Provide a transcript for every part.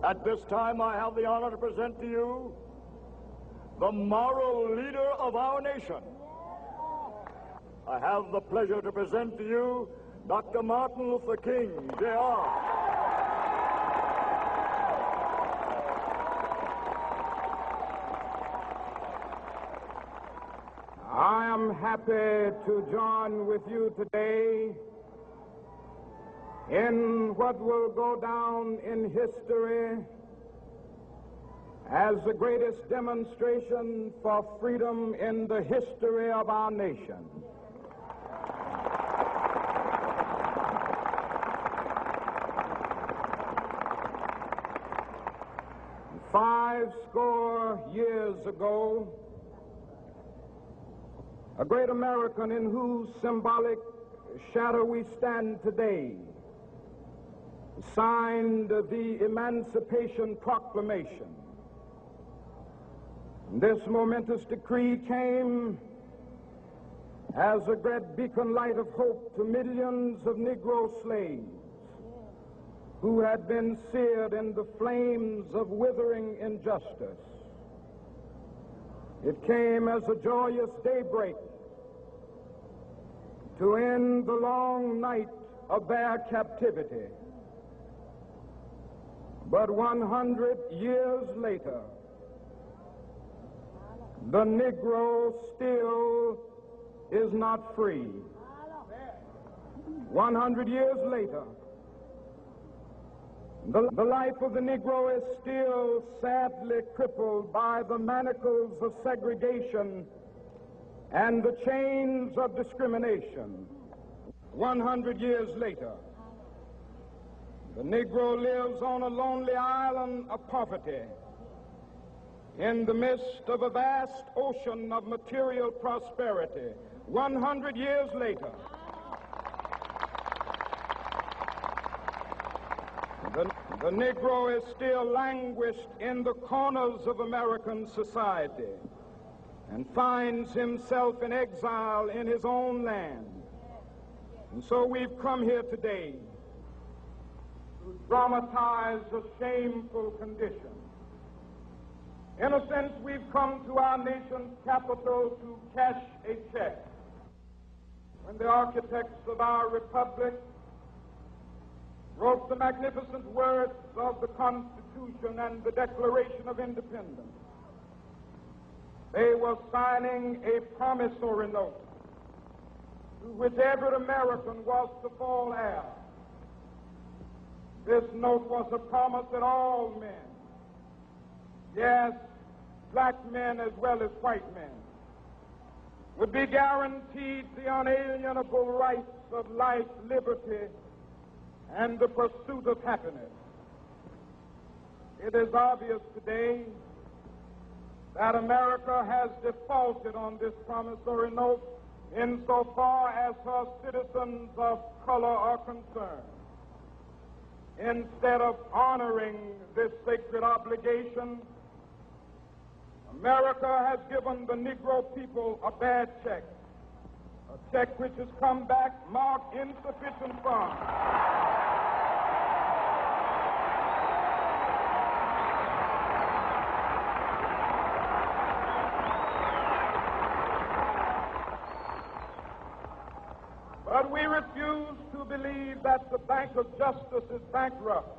At this time, I have the honor to present to you the moral leader of our nation. I have the pleasure to present to you Dr. Martin Luther King, Jr. I am happy to join with you today in what will go down in history as the greatest demonstration for freedom in the history of our nation. Five score years ago, a great American in whose symbolic shadow we stand today signed the Emancipation Proclamation. This momentous decree came as a great beacon light of hope to millions of Negro slaves who had been seared in the flames of withering injustice. It came as a joyous daybreak to end the long night of their captivity. But 100 years later, the Negro still is not free. 100 years later, the life of the Negro is still sadly crippled by the manacles of segregation and the chains of discrimination. 100 years later, the Negro lives on a lonely island of poverty in the midst of a vast ocean of material prosperity. 100 years later, the Negro is still languished in the corners of American society and finds himself in exile in his own land. And so we've come here today to dramatize a shameful condition. In a sense, we've come to our nation's capital to cash a check. When the architects of our republic wrote the magnificent words of the Constitution and the Declaration of Independence, they were signing a promissory note to which every American was to fall heir. This note was a promise that all men, yes, black men as well as white men, would be guaranteed the unalienable rights of life, liberty, and the pursuit of happiness. It is obvious today that America has defaulted on this promissory note insofar as her citizens of color are concerned. Instead of honoring this sacred obligation, America has given the Negro people a bad check, a check which has come back marked insufficient funds. But we refuse to believe that the Bank of Justice is bankrupt.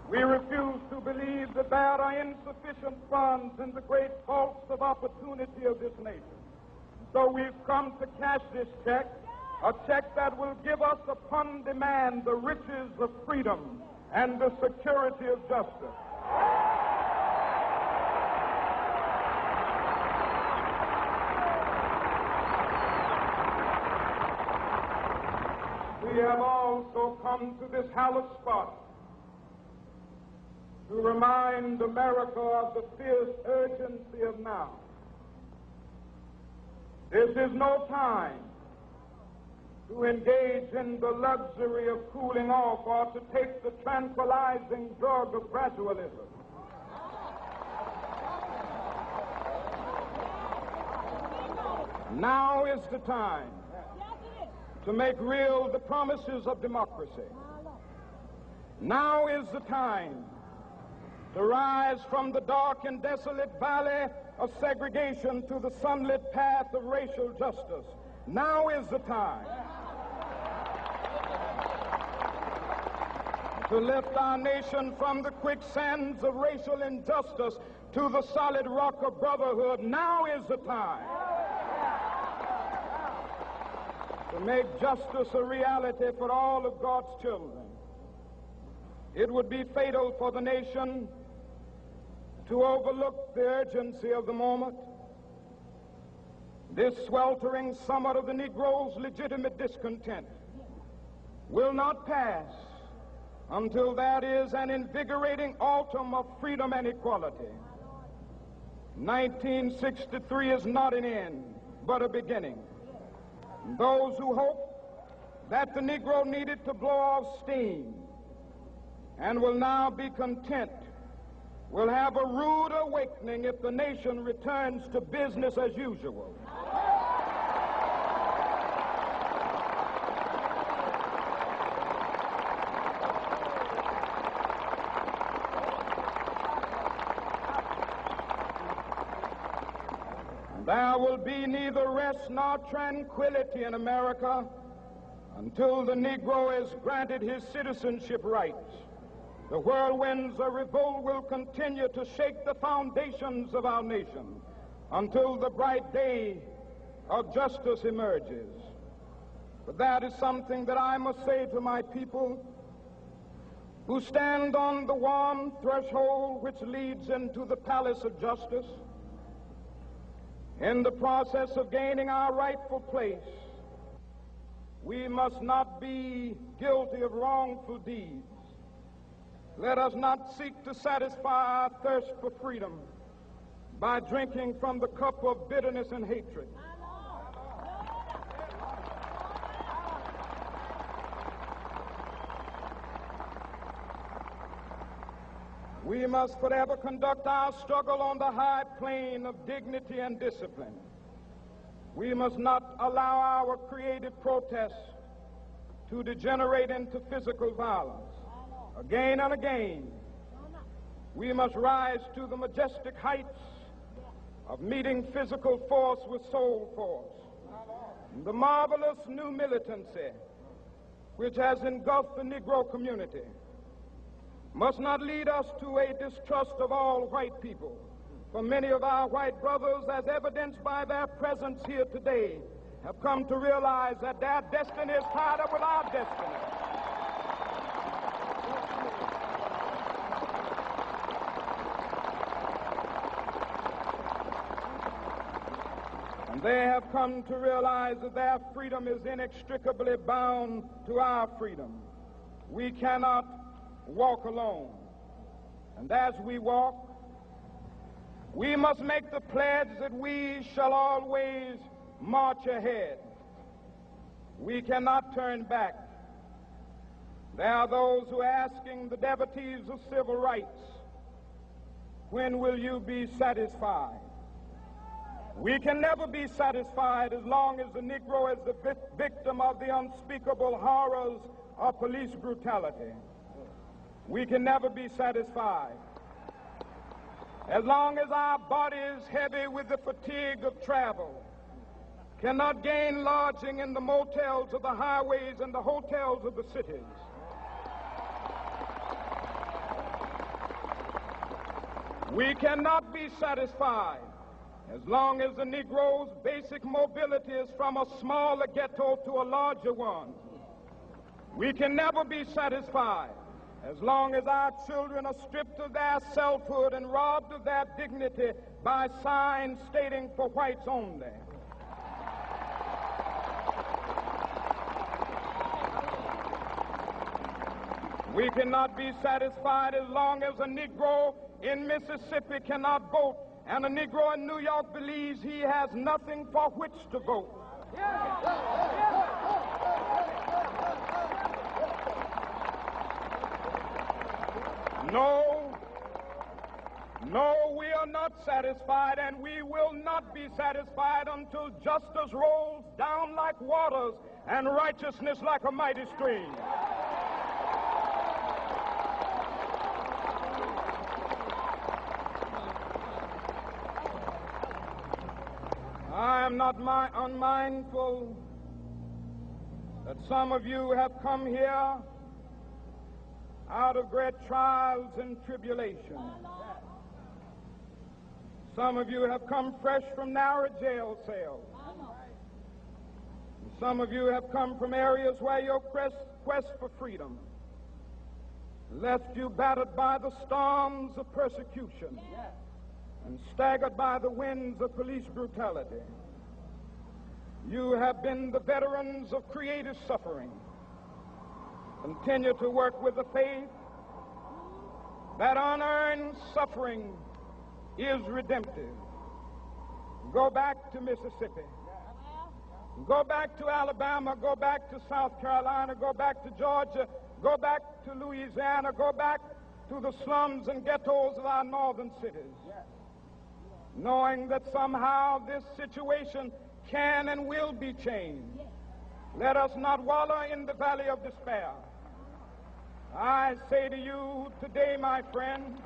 We refuse to believe that there are insufficient funds in the great vaults of opportunity of this nation. So we've come to cash this check, a check that will give us upon demand the riches of freedom and the security of justice. We have also come to this hallowed spot to remind America of the fierce urgency of now. This is no time to engage in the luxury of cooling off or to take the tranquilizing drug of gradualism. Now is the time to make real the promises of democracy. Now is the time to rise from the dark and desolate valley of segregation to the sunlit path of racial justice. Now is the time to lift our nation from the quicksands of racial injustice to the solid rock of brotherhood. Now is the time to make justice a reality for all of God's children. It would be fatal for the nation to overlook the urgency of the moment. This sweltering summit of the Negro's legitimate discontent will not pass until that is an invigorating autumn of freedom and equality. 1963 is not an end, but a beginning. Those who hope that the Negro needed to blow off steam and will now be content will have a rude awakening if the nation returns to business as usual. There will be neither rest nor tranquility in America until the Negro is granted his citizenship rights. The whirlwinds of revolt will continue to shake the foundations of our nation until the bright day of justice emerges. But that is something that I must say to my people who stand on the warm threshold which leads into the palace of justice. In the process of gaining our rightful place, we must not be guilty of wrongful deeds. Let us not seek to satisfy our thirst for freedom by drinking from the cup of bitterness and hatred. We must forever conduct our struggle on the high plane of dignity and discipline. We must not allow our creative protests to degenerate into physical violence. Again and again, we must rise to the majestic heights of meeting physical force with soul force. The marvelous new militancy which has engulfed the Negro community must not lead us to a distrust of all white people. For many of our white brothers, as evidenced by their presence here today, have come to realize that their destiny is tied up with our destiny. And they have come to realize that their freedom is inextricably bound to our freedom. We cannot walk alone. And as we walk, we must make the pledge that we shall always march ahead. We cannot turn back. There are those who are asking the devotees of civil rights, when will you be satisfied? We can never be satisfied as long as the Negro is the victim of the unspeakable horrors of police brutality. We can never be satisfied as long as our bodies, heavy with the fatigue of travel, cannot gain lodging in the motels of the highways and the hotels of the cities. We cannot be satisfied as long as the Negro's basic mobility is from a smaller ghetto to a larger one. We can never be satisfied as long as our children are stripped of their selfhood and robbed of their dignity by signs stating for whites only. We cannot be satisfied as long as a Negro in Mississippi cannot vote and a Negro in New York believes he has nothing for which to vote. No, we are not satisfied, and we will not be satisfied until justice rolls down like waters and righteousness like a mighty stream. not unmindful that some of you have come here out of great trials and tribulations. Some of you have come fresh from narrow jail cells. Some of you have come from areas where your quest for freedom left you battered by the storms of persecution and staggered by the winds of police brutality. You have been the veterans of creative suffering. Continue to work with the faith that unearned suffering is redemptive. Go back to Mississippi. Go back to Alabama. Go back to South Carolina. Go back to Georgia. Go back to Louisiana. Go back to the slums and ghettos of our northern cities. Knowing that somehow this situation can and will be changed. Let us not wallow in the valley of despair. I say to you today, my friend,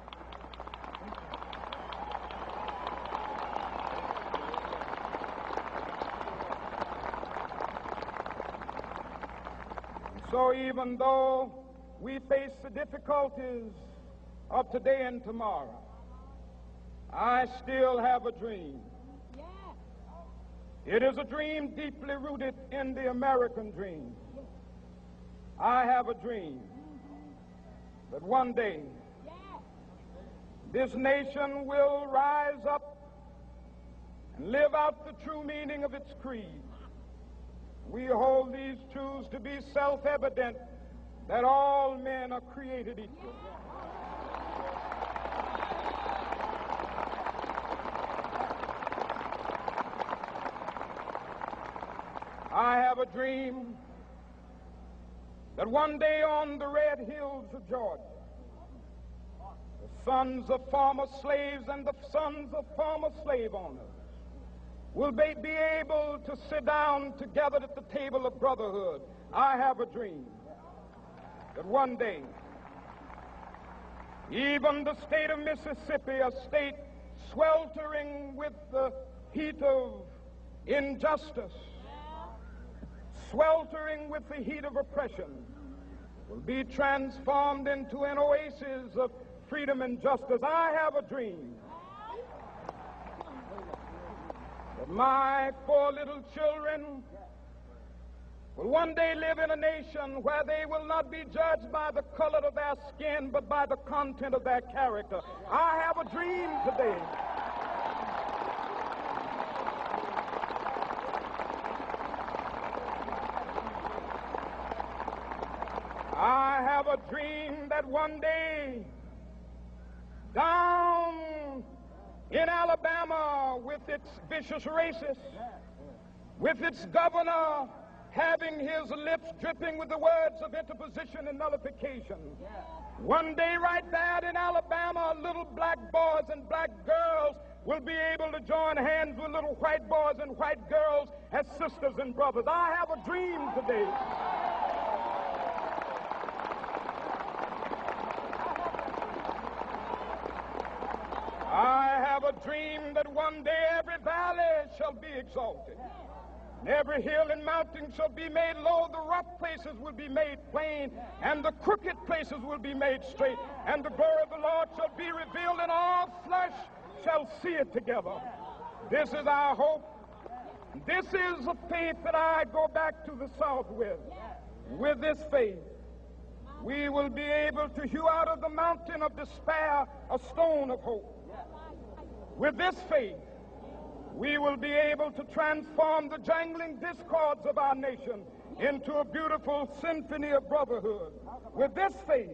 so even though we face the difficulties of today and tomorrow, I still have a dream. It is a dream deeply rooted in the American dream. I have a dream that one day this nation will rise up and live out the true meaning of its creed. We hold these truths to be self-evident, that all men are created equal. I have a dream that one day on the red hills of Georgia, the sons of former slaves and the sons of former slave owners will be able to sit down together at the table of brotherhood. I have a dream that one day, even the state of Mississippi, a state sweltering with the heat of injustice, sweltering with the heat of oppression, will be transformed into an oasis of freedom and justice. I have a dream that my 4 little children will one day live in a nation where they will not be judged by the color of their skin, but by the content of their character. I have a dream today I have a dream that one day down in Alabama, with its vicious racists, with its governor having his lips dripping with the words of interposition and nullification, one day right there in Alabama, little black boys and black girls will be able to join hands with little white boys and white girls as sisters and brothers. I have a dream today I have a dream that one day every valley shall be exalted, and every hill and mountain shall be made low. The rough places will be made plain, and the crooked places will be made straight, and the glory of the Lord shall be revealed, and all flesh shall see it together. This is our hope. This is a faith that I go back to the South with. With this faith, we will be able to hew out of the mountain of despair a stone of hope. With this faith, we will be able to transform the jangling discords of our nation into a beautiful symphony of brotherhood. With this faith,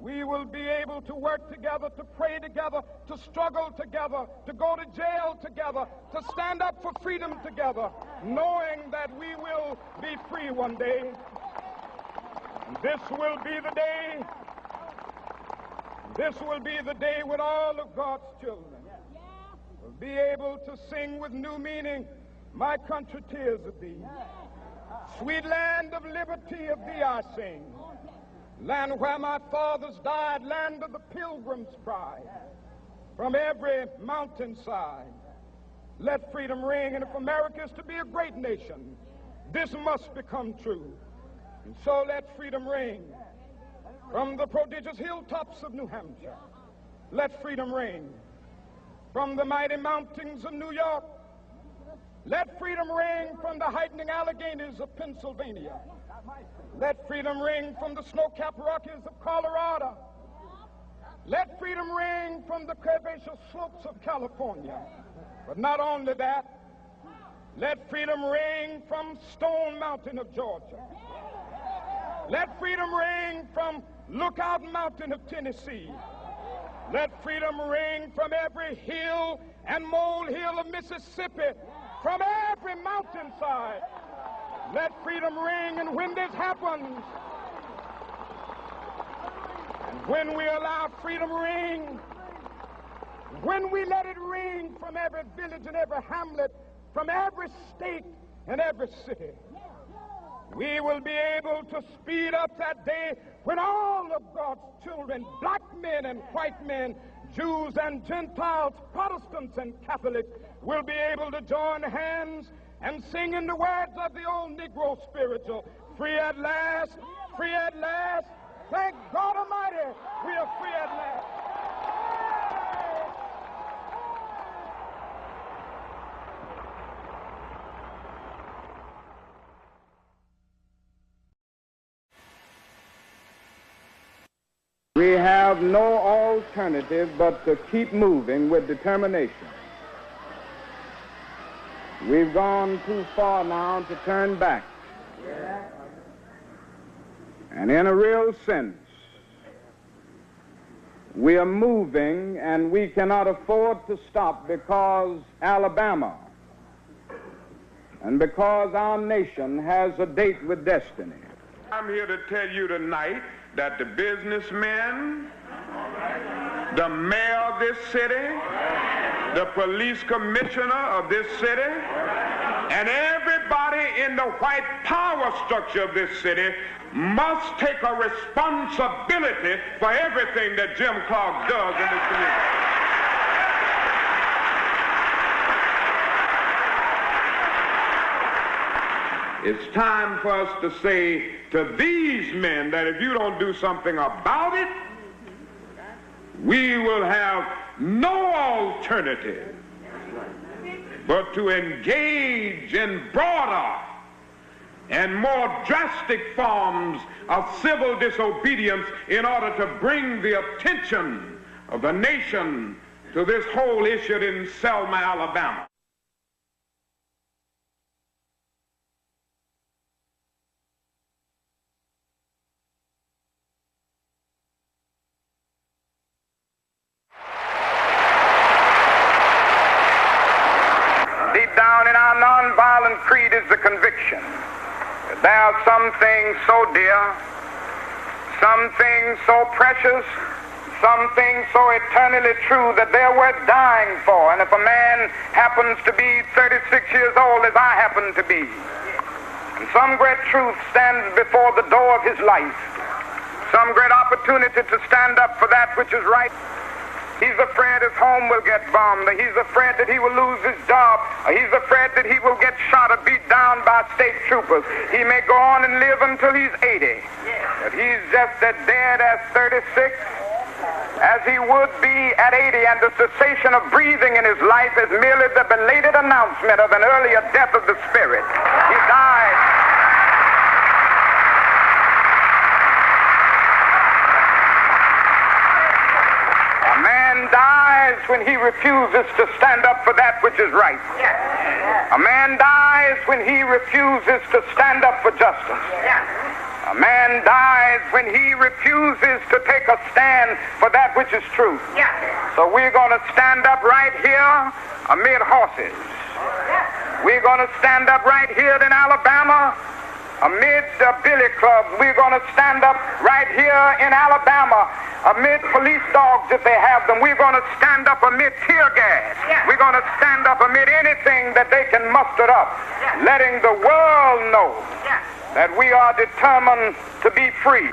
we will be able to work together, to pray together, to struggle together, to go to jail together, to stand up for freedom together, knowing that we will be free one day. This will be the day. This will be the day when all of God's children will be able to sing with new meaning, "My country, tears of thee. Sweet land of liberty, of thee I sing. Land where my fathers died, land of the pilgrim's pride. From every mountainside, Let freedom ring, and if America is to be a great nation, this must become true. And so let freedom ring from the prodigious hilltops of New Hampshire. Let freedom ring from the mighty mountains of New York. Let freedom ring from the heightening Alleghenies of Pennsylvania. Let freedom ring from the snow-capped Rockies of Colorado. Let freedom ring from the curvaceous slopes of California. But not only that, let freedom ring from Stone Mountain of Georgia. Let freedom ring from Lookout Mountain of Tennessee. Let freedom ring from every hill and molehill of Mississippi, from every mountainside. Let freedom ring, and when this happens, and when we allow freedom ring, when we let it ring from every village and every hamlet, from every state and every city, we will be able to speed up that day when all of God's children, black men and white men, Jews and Gentiles, Protestants and Catholics, will be able to join hands and sing in the words of the old Negro spiritual, free at last, free at last. Thank God Almighty, we are free at last. We have no alternative but to keep moving with determination. We've gone too far now to turn back. And in a real sense, we are moving, and we cannot afford to stop, because Alabama and because our nation has a date with destiny. I'm here to tell you tonight that the businessmen, the mayor of this city, the police commissioner of this city, and everybody in the white power structure of this city must take a responsibility for everything that Jim Clark does in this community. It's time for us to say to these men that if you don't do something about it, we will have no alternative but to engage in broader and more drastic forms of civil disobedience in order to bring the attention of the nation to this whole issue in Selma, Alabama. Deep down in our nonviolent creed is the conviction that there are some things so dear, some things so precious, some things so eternally true that they're worth dying for. And if a man happens to be 36 years old, as I happen to be, and some great truth stands before the door of his life, some great opportunity to stand up for that which is right, he's afraid his home will get bombed, or he's afraid that he will lose his job, or he's afraid that he will get shot or beat down by state troopers. He may go on and live until he's 80, but he's just as dead as 36 as he would be at 80, and the cessation of breathing in his life is merely the belated announcement of an earlier death of the spirit. He died. Dies when he refuses to stand up for that which is right. A man dies when he refuses to stand up for justice. A man dies when he refuses to take a stand for that which is true. So we're going to stand up right here amid horses. We're going to stand up right here in Alabama amid the billy clubs. We're going to stand up right here in Alabama amid police dogs if they have them. We're going to stand up amid tear gas. We're going to stand up amid anything that they can muster up, letting the world know that we are determined to be free.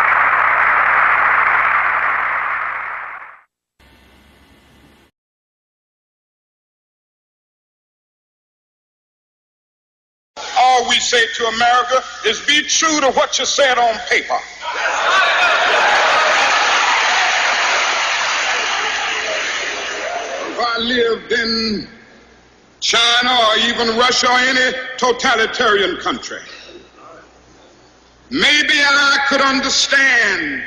say to America is be true to what you said on paper. If I lived in China or even Russia or any totalitarian country, maybe I could understand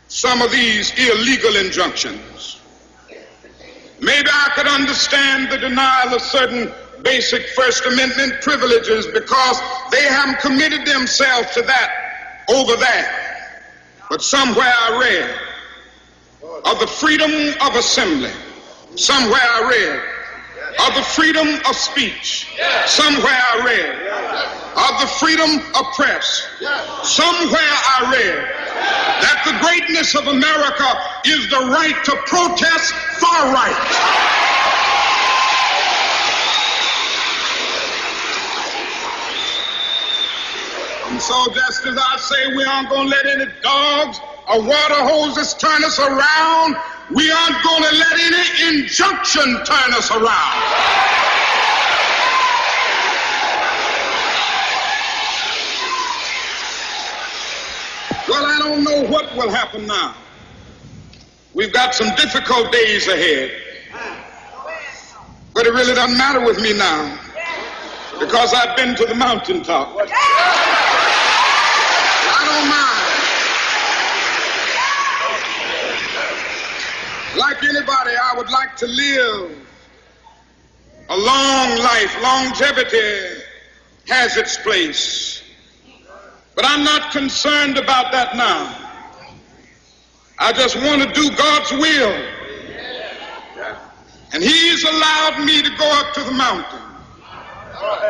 some of these illegal injunctions. Maybe I could understand the denial of certain basic First Amendment privileges because they haven't committed themselves to that over there. But somewhere I read of the freedom of assembly. Somewhere I read of the freedom of speech. Somewhere I read of the freedom of press. Somewhere I read that the greatness of America is the right to protest far right. And so just as I say we aren't going to let any dogs or water hoses turn us around, we aren't going to let any injunction turn us around. Well, I don't know what will happen now. We've got some difficult days ahead. But it really doesn't matter with me now because I've been to the mountaintop. I don't mind. Like anybody, I would like to live a long life. Longevity has its place. But I'm not concerned about that now. I just want to do God's will. And He's allowed me to go up to the mountain.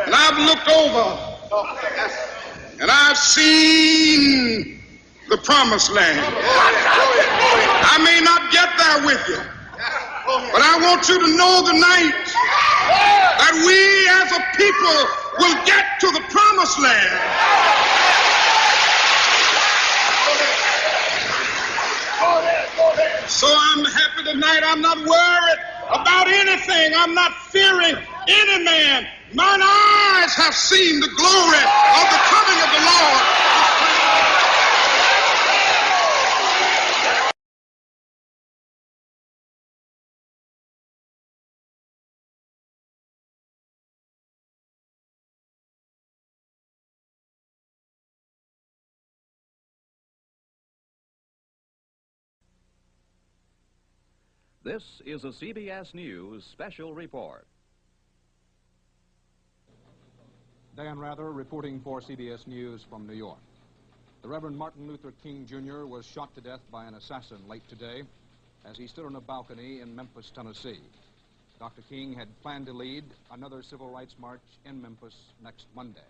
And I've looked over and I've seen the promised land. I may not get there with you, but I want you to know tonight that we as a people will get to the promised land. So I'm happy tonight. I'm not worried about anything. I'm not fearing any man. Mine eyes have seen the glory of the coming of the Lord. This is a CBS News special report. Dan Rather reporting for CBS News from New York. The Reverend Martin Luther King Jr. was shot to death by an assassin late today as he stood on a balcony in Memphis, Tennessee. Dr. King had planned to lead another civil rights march in Memphis next Monday.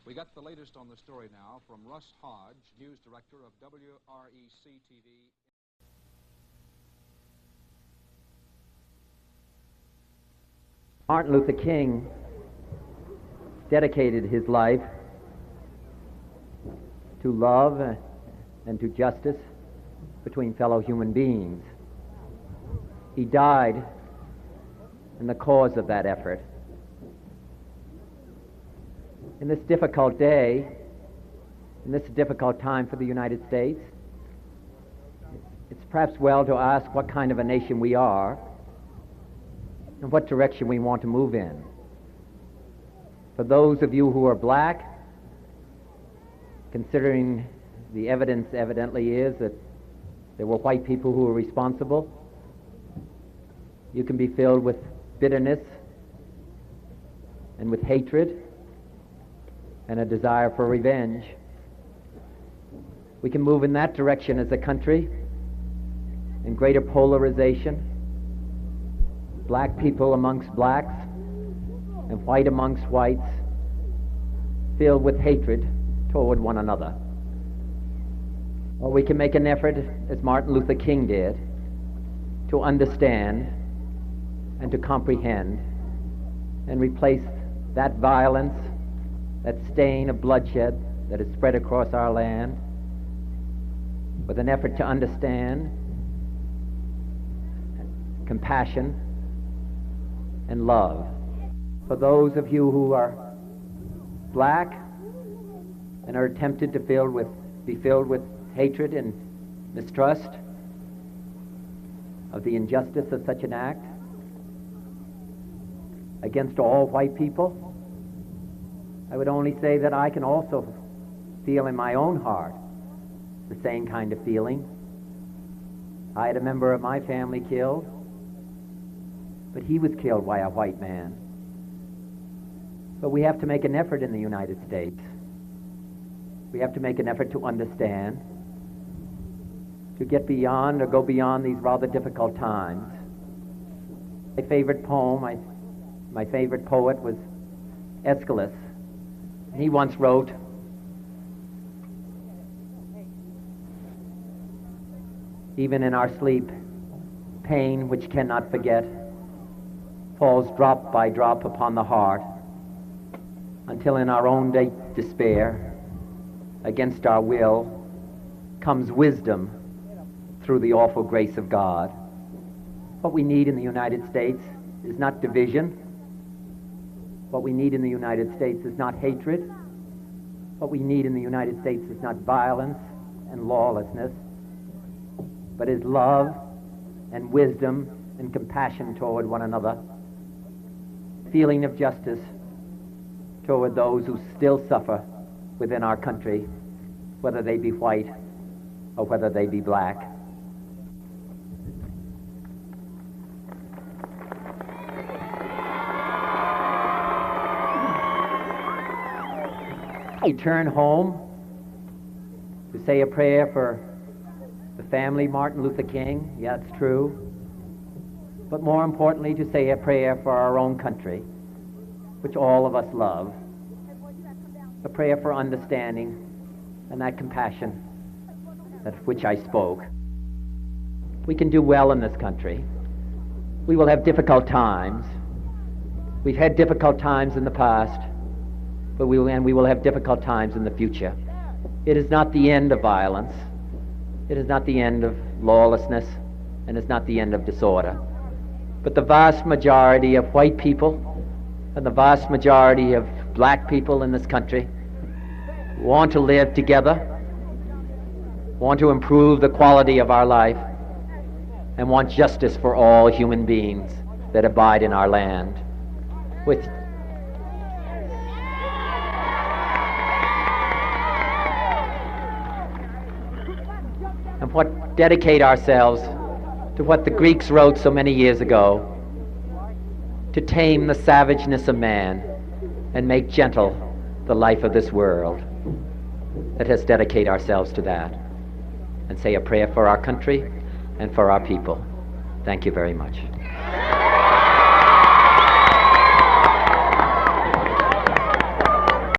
We got the latest on the story now from Russ Hodge, news director of WREC-TV. Martin Luther King dedicated his life to love and to justice between fellow human beings. He died in the cause of that effort. In this difficult day, in this difficult time for the United States, it's perhaps well to ask what kind of a nation we are and what direction we want to move in. For those of you who are black, considering the evidence evidently is that there were white people who were responsible, you can be filled with bitterness and with hatred and a desire for revenge. We can move in that direction as a country, in greater polarization, black people amongst blacks and white amongst whites, filled with hatred toward one another. Or we can make an effort, as Martin Luther King did, to understand and to comprehend and replace that violence, that stain of bloodshed that is spread across our land with an effort to understand, compassion, and love. For those of you who are black and are tempted to be filled with hatred and mistrust of the injustice of such an act against all white people, I would only say that I can also feel in my own heart the same kind of feeling. I had a member of my family killed, but he was killed by a white man. But we have to make an effort in the United States. We have to make an effort to understand, to get beyond or go beyond these rather difficult times. My favorite poem, my favorite poet was Aeschylus. He once wrote, "Even in our sleep, pain which cannot forget falls drop by drop upon the heart, until in our own despair, against our will, comes wisdom through the awful grace of God." What we need in the United States is not division. What we need in the United States is not hatred. What we need in the United States is not violence and lawlessness, but is love and wisdom and compassion toward one another, feeling of justice toward those who still suffer within our country, whether they be white or whether they be black. Return home to say a prayer for the family Martin Luther King, yeah, it's true, but more importantly to say a prayer for our own country, which all of us love, a prayer for understanding and that compassion of which I spoke. We can do well in this country. We will have difficult times. We've had difficult times in the past, but we will have difficult times in the future. It is not the end of violence. It is not the end of lawlessness, and it's not the end of disorder. But the vast majority of white people and the vast majority of black people in this country want to live together, want to improve the quality of our life, and want justice for all human beings that abide in our land. And dedicate ourselves to what the Greeks wrote so many years ago, to tame the savageness of man and make gentle the life of this world. Let us dedicate ourselves to that and say a prayer for our country and for our people. Thank you very much.